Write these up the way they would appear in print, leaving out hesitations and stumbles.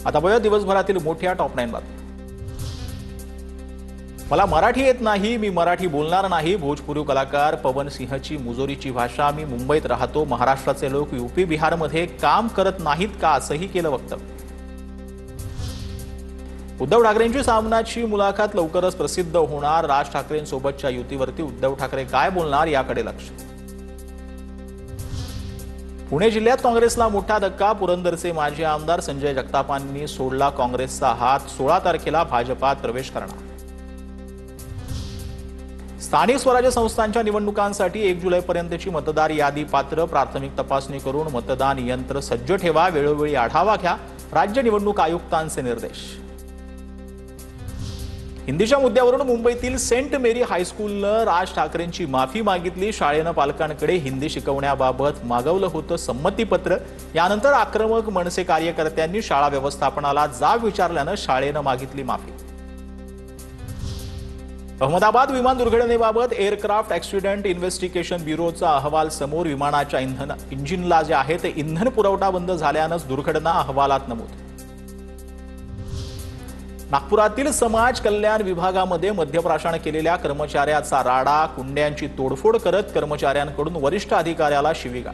आता बघूया दिवसभरातील मोठ्या टॉप 9 बातम्या। मला मराठी येत नाही, मी मराठी बोलणार नाही। भोजपुरी कलाकार पवन सिंहची मुजोरीची भाषा। मी मुंबईत राहतो, महाराष्ट्राचे लोक यूपी बिहारमध्ये काम करत नाहीत का, असंही केलं वक्तव्य। उद्धव ठाकरेंची सामनाची मुलाखत लवकरच प्रसिद्ध होणार। राज ठाकरेंसोबतच्या युतीवरती उद्धव ठाकरे काय बोलणार याकडे लक्ष। पुणे जिल्ह्यात काँग्रेसला मोठा धक्का। पुरंदरचे माजी आमदार संजय जगतापांनी सोडला काँग्रेसचा हात। 16 तारखेला भाजपात प्रवेश करणार। स्थानिक स्वराज्य संस्थांच्या निवडणुकांसाठी 1 जुलैपर्यंतची मतदार यादी पात्र। प्राथमिक तपासणी करून मतदान यंत्र सज्ज ठेवा। वेळोवेळी आढावा घ्या, राज्य निवडणूक आयुक्तांचे निर्देश। हिंदीच्या मुद्द्यावरून मुंबईतील सेंट मेरी हायस्कूलनं राज ठाकरेंची माफी मागितली। शाळेनं पालकांकडे हिंदी शिकवण्याबाबत मागवलं होतं संमतीपत्र। यानंतर आक्रमक मनसे कार्यकर्त्यांनी शाळा व्यवस्थापनाला जाब विचारल्यानं शाळेनं मागितली माफी। अहमदाबाद विमान दुर्घटनेबाबत एअरक्राफ्ट ॲक्सिडेंट इन्व्हेस्टिगेशन ब्युरोचा अहवाल समोर। विमानाच्या इंजिनला जे आहे ते इंधन पुरवठा बंद झाल्यानंच दुर्घटना अहवालात नमूद। नागपुरातील समाज कल्याण विभागामध्ये मद्यप्राशन केलेल्या कर्मचाऱ्याचा राडा। कुंड्यांची तोडफोड करत कर्मचाऱ्यांकडून वरिष्ठ अधिकाऱ्याला शिवीगाळ।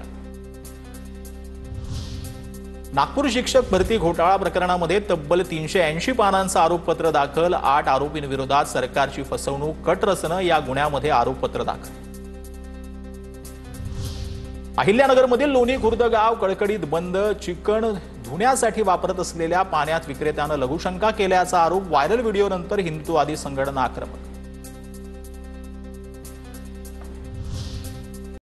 नागपूर शिक्षक भरती घोटाळा प्रकरणामध्ये तब्बल 380 पानांचं आरोपपत्र दाखल। 8 आरोपींविरोधात सरकारची फसवणूक, कट रचणं या गुन्ह्यामध्ये आरोपपत्र दाखल। अहिल्यानगरमधील लोणी खुर्द गाव कडकडीत बंद। चिकन धुण्यासाठी वापरत असलेल्या पाण्यात विक्रेत्यानं लघुशंका केल्याचा आरोप। व्हायरल व्हिडिओनंतर हिंदुत्ववादी संघटना आक्रमक।